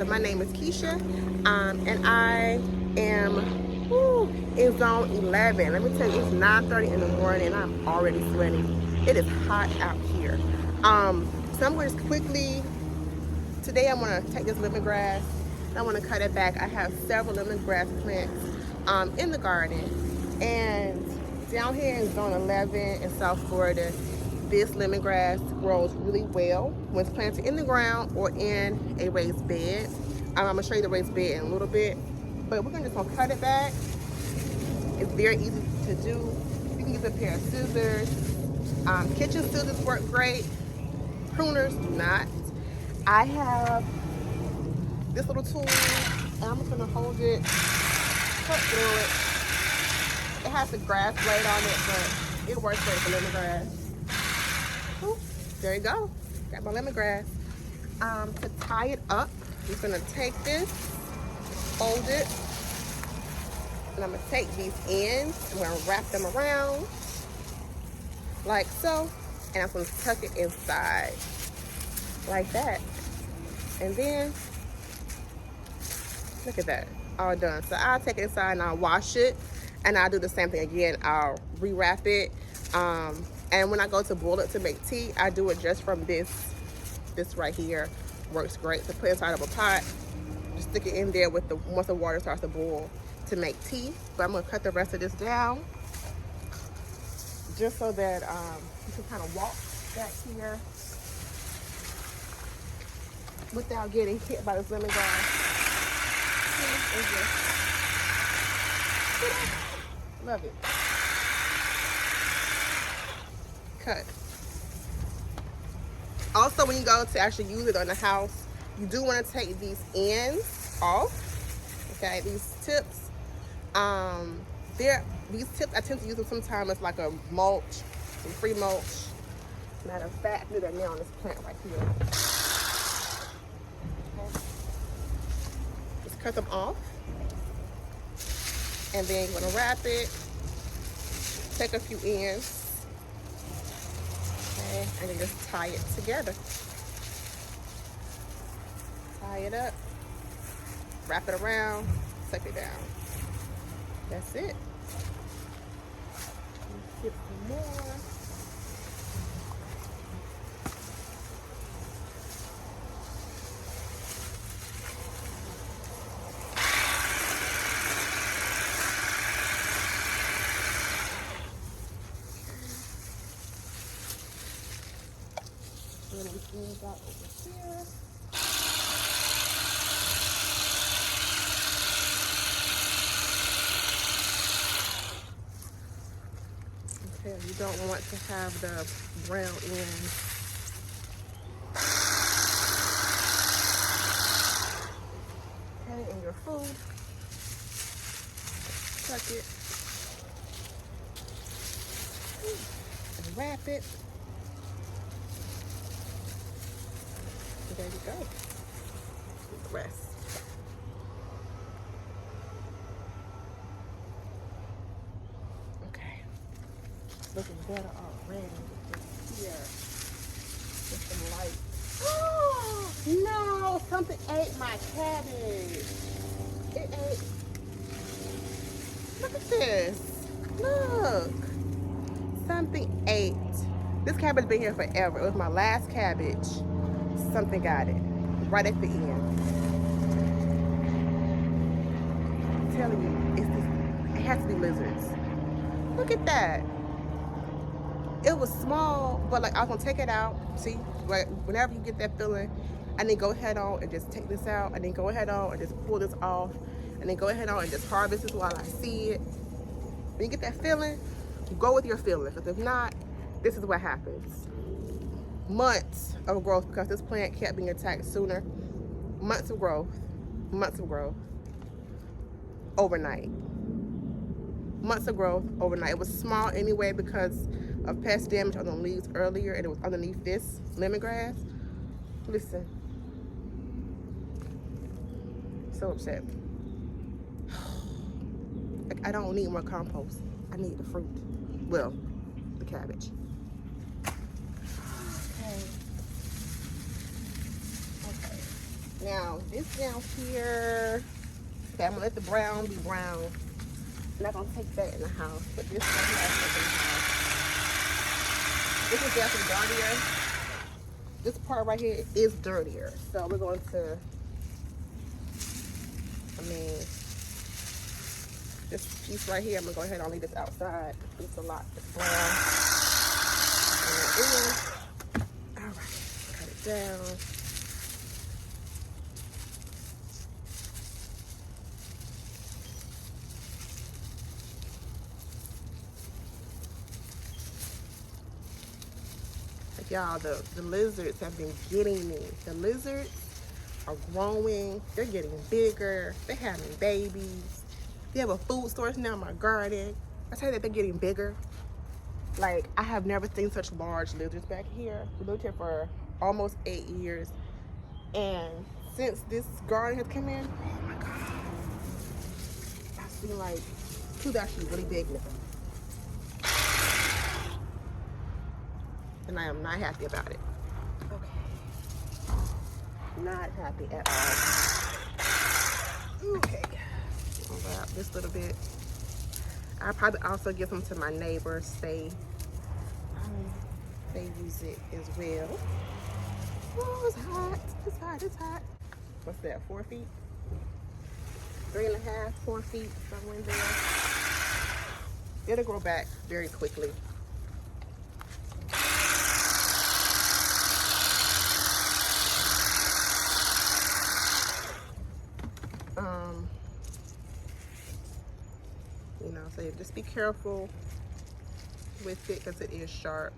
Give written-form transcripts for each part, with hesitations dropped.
So my name is Keisha, and I am in zone 11. Let me tell you, it's 9:30 in the morning and I'm already sweating. It is hot out here. So I'm going to quickly, today I'm going to take this lemongrass and I want to cut it back. I have several lemongrass plants in the garden, and down here in zone 11 in South Florida, this lemongrass grows really well when it's planted in the ground or in a raised bed. I'm gonna show you the raised bed in a little bit, but we're just gonna cut it back. It's very easy to do. You can use a pair of scissors. Kitchen scissors work great. Pruners do not. I have this little tool, and I'm just gonna hold it, cut through it. It has a grass blade on it, but it works great for lemongrass. There you go. Got my lemongrass. To tie it up, I'm just gonna take this, hold it, and I'm gonna take these ends, I'm gonna wrap them around like so, and I'm gonna tuck it inside like that. And then, look at that, all done. So I'll take it inside and I'll wash it, and I'll do the same thing again. I'll rewrap it. And when I go to boil it to make tea, I do it just from this right here. Works great to put inside of a pot. Just stick it in there with once the water starts to boil to make tea. But I'm gonna cut the rest of this down just so that you can kind of walk back here without getting hit by this lemongrass. Love it. Cut. Also, when you go to actually use it on the house, you do want to take these ends off. Okay, these tips. These tips I tend to use them sometimes as like a mulch, some free mulch. Matter of fact, do that now on this plant right here. Okay. Just cut them off, and then you're gonna wrap it. Take a few ends. And then just tie it together. Tie it up, wrap it around, suck it down. That's it. Get some more. These ends out over here. Okay, you don't want to have the brown end. Okay, in your food. Tuck it. And wrap it. There you go. Rest. Okay. Looking better already. Here. Get some light. Oh no! Something ate my cabbage. It ate. Look at this. Look. Something ate. This cabbage has been here forever. It was my last cabbage. Something got it right at the end. I'm telling you, it has to be lizards. Look at that. It was small, but like I was gonna take it out. See, like whenever you get that feeling, and then go ahead on and just take this out, and then go ahead on and just pull this off, and then go ahead on and just harvest this while I see it. When you get that feeling, go with your feeling, because if not, this is what happens. Months of growth, because this plant kept being attacked sooner. Months of growth overnight. Months of growth overnight. It was small anyway because of pest damage on the leaves earlier, and it was underneath this lemongrass. Listen, so upset. Like, I don't need more compost. I need the fruit. Well, the cabbage. Okay. Now, this down here, okay, I'm gonna let the brown be brown. I'm not gonna take that in the house, but this one here, I'll take in the house. This is definitely dirtier. This part right here is dirtier. So we're going to, this piece right here, I'm gonna go ahead and leave this outside. It's a lot, it's brown. All right, cut it down. Y'all, the lizards have been getting me. The lizards are growing. They're getting bigger. They're having babies. They have a food source now in my garden. I tell you that they're getting bigger. Like, I have never seen such large lizards back here. We lived here for almost 8 years. And since this garden has come in, oh my God. I've seen like 2 actually really big now. And I am not happy about it. Okay. Not happy at all. Okay. Unwrap this little bit. I'll probably also give them to my neighbors. They use it as well. Oh, it's hot. It's hot. It's hot. What's that? 4 feet? 3.5, 4 feet, somewhere in there. It'll grow back very quickly. You know, so just be careful with it because it is sharp.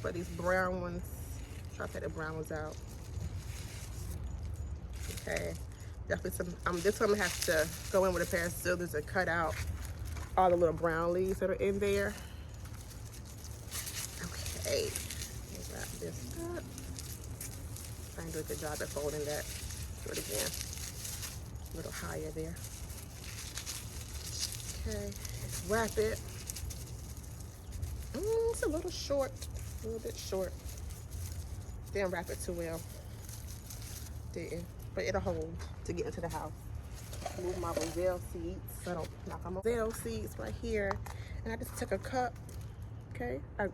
But these brown ones, try to take the brown ones out. Okay, definitely some. This one has to go in with a pair of scissors and cut out all the little brown leaves that are in there. Okay, wrap this up. I can do a good job at folding that. Do it again. A little higher there. Okay, let's wrap it. It's a little short, a little bit short. Didn't wrap it too well. Didn't, but it'll hold to get into the house. Move my roselle seeds so I don't knock on my roselle seeds right here. And I just took a cup, okay? I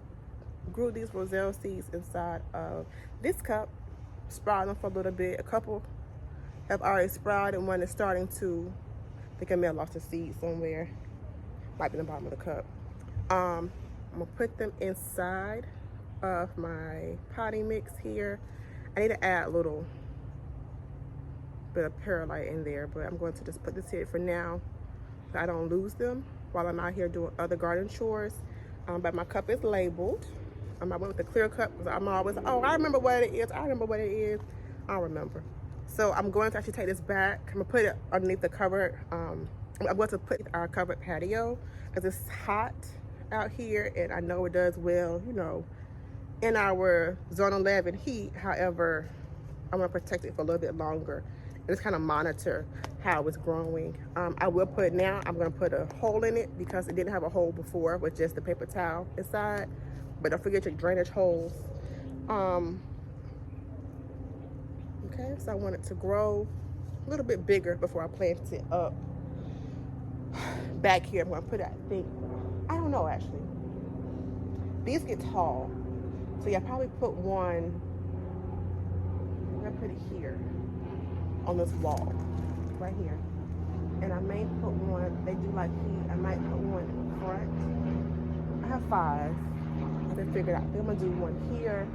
grew these roselle seeds inside of this cup, sprouted them for a little bit. A couple have already sprouted and one is starting to, I think I may have lost a seed somewhere. Might be in the bottom of the cup. I'm gonna put them inside of my potting mix here. I need to add a little bit of perlite in there, but I'm going to just put this here for now so I don't lose them while I'm out here doing other garden chores. But my cup is labeled. I went with the clear cup because I'm always, oh, I remember what it is. I remember what it is. I don't remember. So I'm going to actually take this back. I'm gonna put it underneath the covered, I'm going to put our covered patio because it's hot out here and I know it does well, you know, in our zone 11 heat. However, I'm gonna protect it for a little bit longer and just kind of monitor how it's growing. I will put now, I'm gonna put a hole in it because it didn't have a hole before with just the paper towel inside, but don't forget your drainage holes. Okay, so I want it to grow a little bit bigger before I plant it up. Back here, I'm gonna put it, I don't know actually. These get tall. So yeah, probably put one, I'm gonna put it here on this wall, right here. And I may put one, they do like heat, I might put one in the front. I have 5. I haven't figured out. I think I'm gonna do one here.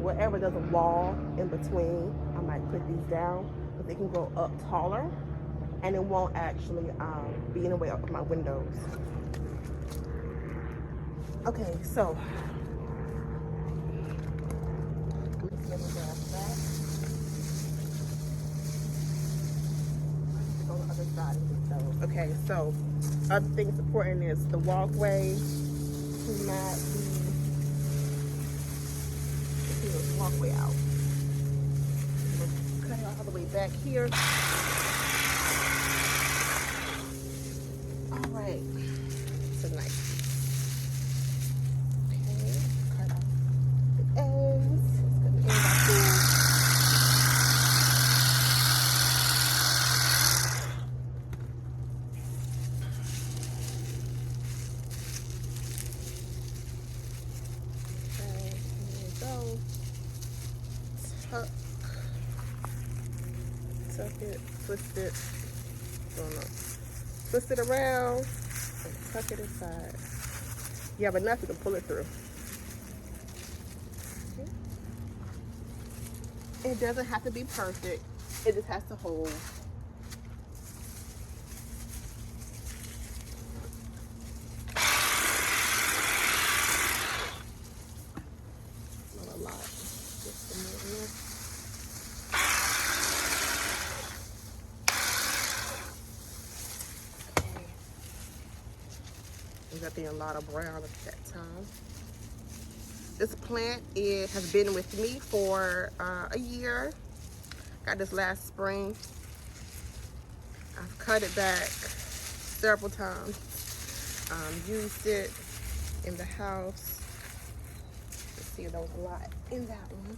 Wherever there's a wall in between, I might put these down, but they can go up taller and it won't actually be in the way of my windows. Okay, so Lemongrass back. On the other side of the stove. Okay, so other things important is the walkway to not be walkway out. Cut it all the way back here. All right, so nice. Okay, cut off the ends. It's gonna end right here. tuck it, twist it, don't know. Twist it around and tuck it inside. You have enough, you can pull it through. Okay. It doesn't have to be perfect. It just has to hold. Not a lot. Just a little. We got a lot of brown at that time. This plant has been with me for a year. Got this last spring. I've cut it back several times. Used it in the house. Let's see, there was a lot in that one.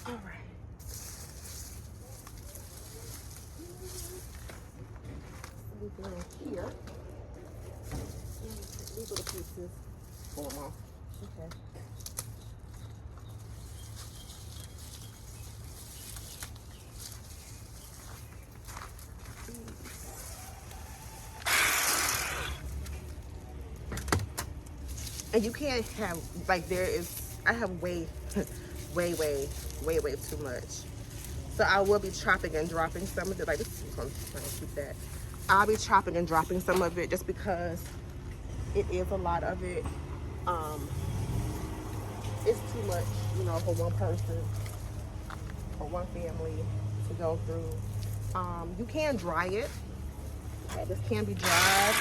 All right. We go here. These little pieces. Pull them off. Okay. And you can't have, like, I have way too much. So I will be chopping and dropping some of it. Like, this is going to keep that. I'll be chopping and dropping some of it just because it is a lot of it. It's too much, you know, for one person or one family to go through. You can dry it. Okay, this can be dried.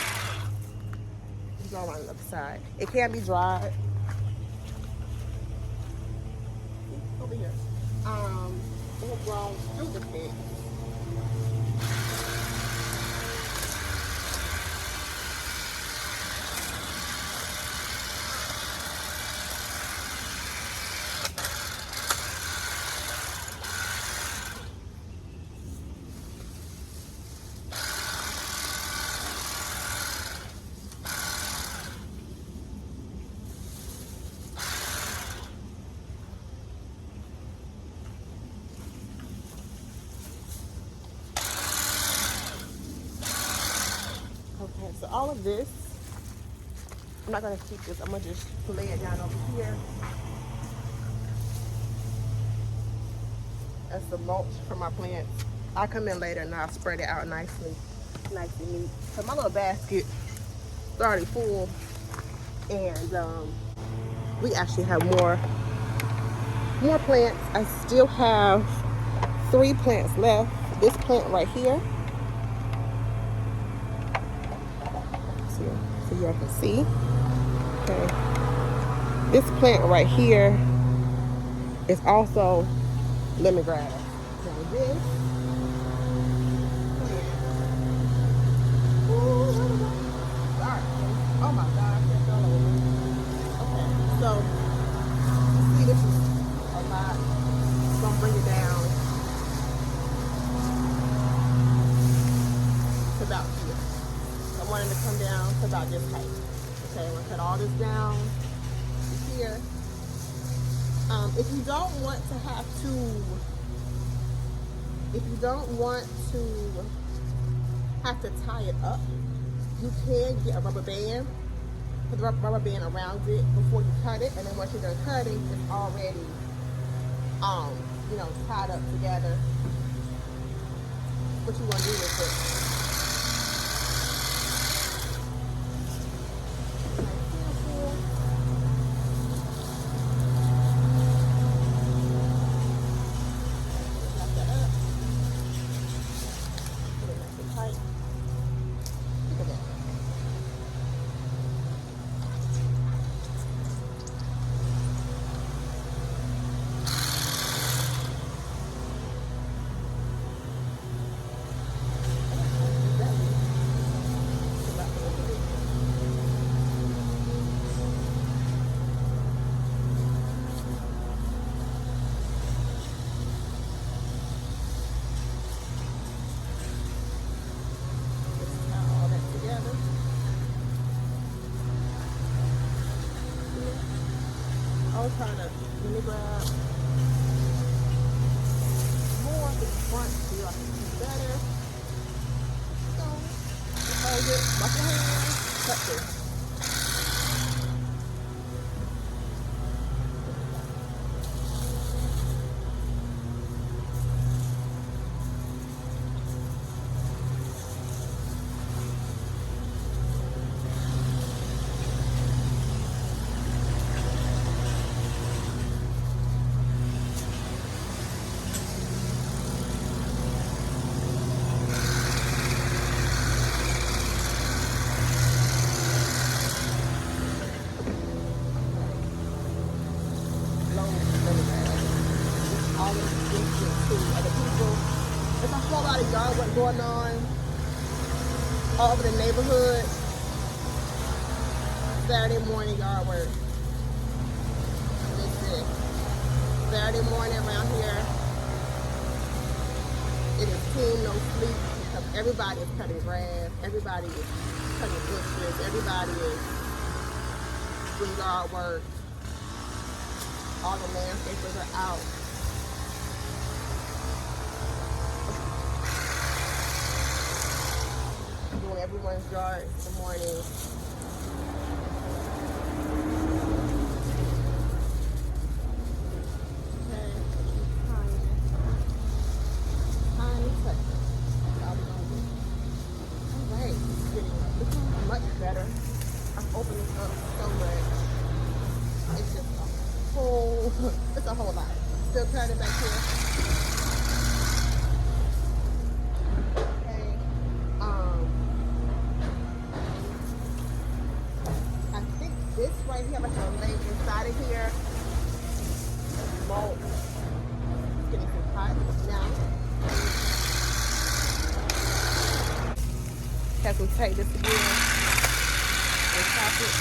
You go around the other side. It can be dried. Over here. It has grown through the pit. So all of this, I'm not gonna keep this, I'm gonna just lay it down over here. That's the mulch for my plants. I'll come in later and I'll spread it out nicely, nice and neat. So my little basket is already full, and we actually have more plants. I still have 3 plants left. This plant right here. So y'all can see. Okay. This plant right here is also lemongrass. Now this. Oh my gosh, that's all over. Okay, so you see this is a lot. I'm gonna bring it down to about here. I wanted to come down to about this height. Okay, I'm gonna cut all this down to here. If you don't want to tie it up, you can get a rubber band, put the rubber band around it before you cut it, and then once you're done cutting, it's already, you know, tied up together. What you want to do with it? trying to, let me grab more of the front here. I think it's better. So, hold it, wash your hands, cut this. There's a whole lot of yard work going on all over the neighborhood. Saturday morning yard work. That's it. Saturday morning around here, it is team no sleep because everybody is cutting grass, everybody is cutting bushes, everybody is doing yard work. All the landscapers are out. Doing everyone's yard in the morning. Okay, tiny touches. All right, it's getting looking much better. I've opened this up so much. It's just it's a whole lot. Still turning back here. Okay. I think this right here, I'm gonna lay inside of here. Mulch. It's getting some hot now. Have some tape this again. And chop it.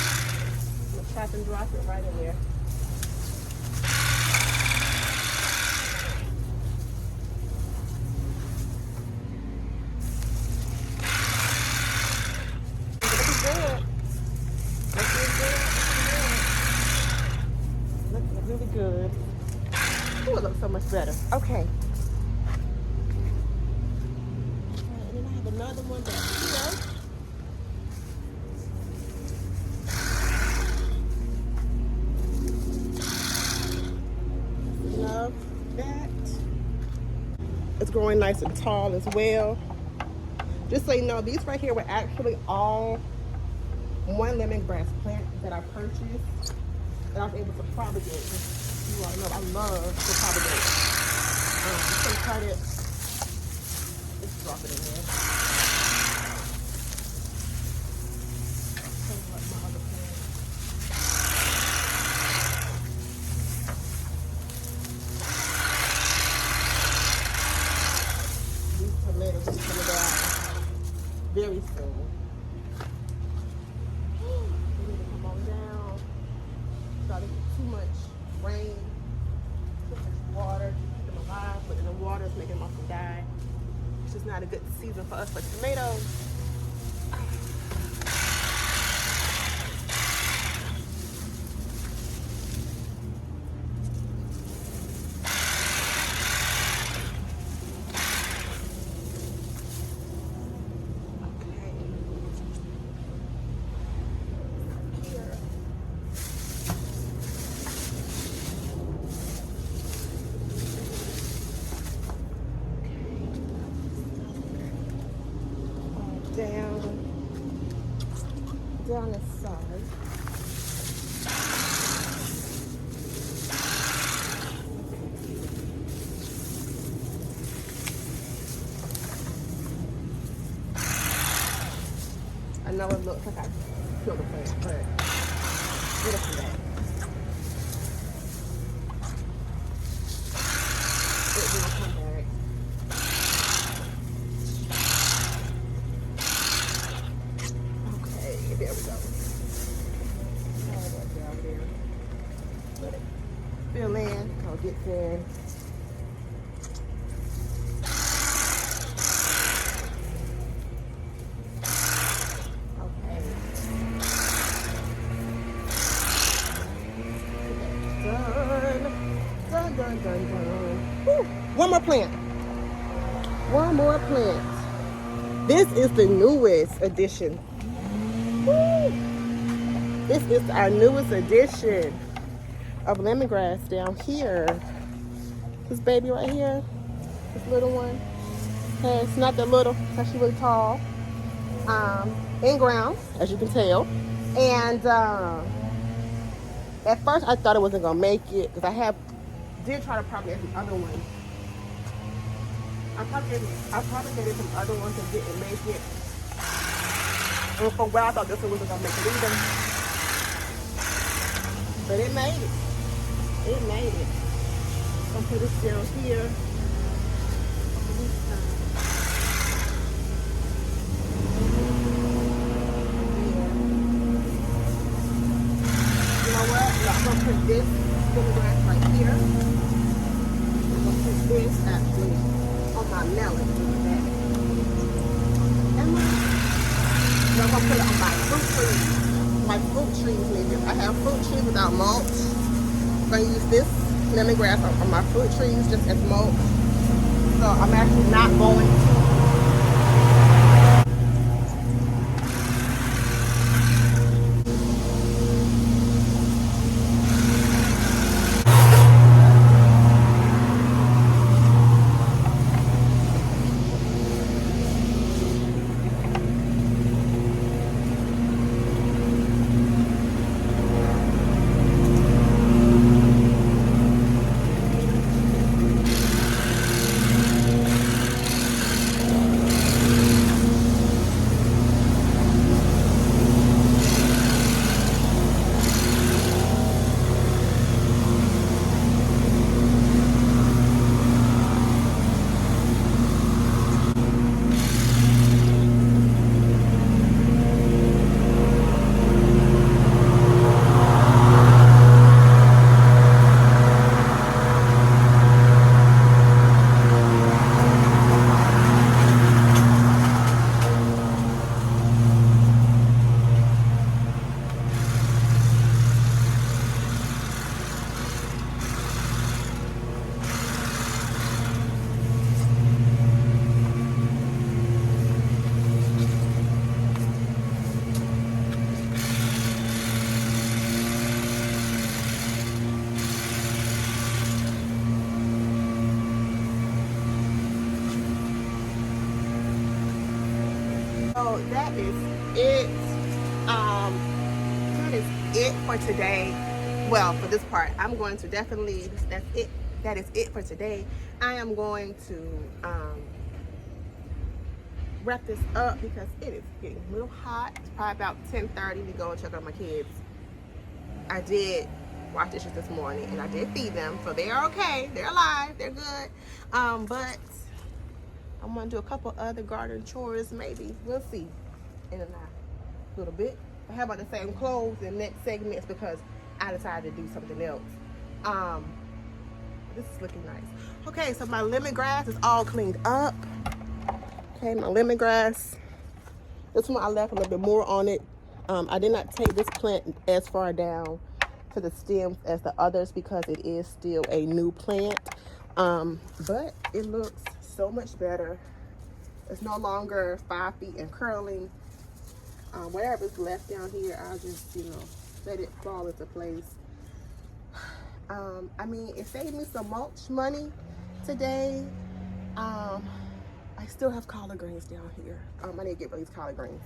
I'm gonna chop and drop it right in there. Really good. Oh, it looks so much better. Okay. And then I have another one back here. Love that. It's growing nice and tall as well. Just so you know, these right here were actually all one lemongrass plant that I purchased. That I was able to propagate. You all know I love to propagate. You can cut it. Let's drop it in there. My other plant. These tomatoes are coming out very soon. They need to come on down. Too much rain, too much water to keep them alive, but then the water is making them often die. It's just not a good season for us for tomatoes. Down this side. I know it looks like I killed the plant, but it'll come back. It will come back. There we go. All that down there. Let it fill in. I'll get in. Okay. Dun, dun, dun, dun. Woo. One more plant. One more plant. This is the newest addition. Woo. This is our newest addition of lemongrass down here. This baby right here, this little one, it's not that little, it's actually really tall, in ground, as you can tell. And at first I thought it wasn't gonna make it because did try to propagate some other ones. I propagated some other ones that didn't make it. And for a while I thought this one wasn't gonna make it either. But it made it. It made it. I'm gonna put this down here. You know what? I'm gonna put this lemongrass right here. I'm gonna put this actually on my melon. And I'm gonna put it on my fruit trees. My fruit trees maybe. I have fruit trees without mulch. I'm gonna use this lemongrass on my fruit trees just as mulch. So I'm actually not going to. So that is it. That is it for today. Well, for this part, I'm going to definitely, that's it. That is it for today. I am going to wrap this up because it is getting a little hot. It's probably about 10:30 to go and check on my kids. I did wash dishes this morning and I did feed them, so they are okay. They're alive. They're good. But I'm gonna do a couple other garden chores, maybe. We'll see in a little bit. I have about the same clothes in next segments because I decided to do something else. This is looking nice. Okay, so my lemongrass is all cleaned up. Okay, my lemongrass. This one I left a little bit more on it. I did not take this plant as far down to the stems as the others because it is still a new plant. But it looks so much better. It's no longer 5 feet and curling. Whatever's left down here, I'll just, let it fall into place. I mean, it saved me some mulch money today. I still have collard greens down here. I need to get rid of these collard greens.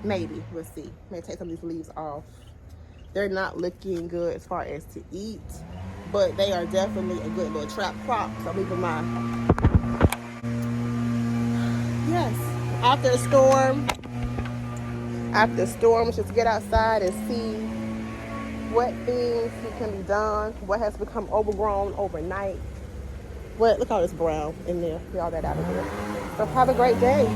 Maybe, we'll see. Maybe take some of these leaves off. They're not looking good as far as to eat, but they are definitely a good little trap crop. So I'm leaving my, yes, after a storm, just get outside and see what things can be done, what has become overgrown overnight. Look all this brown in there, get all that out of there. So have a great day.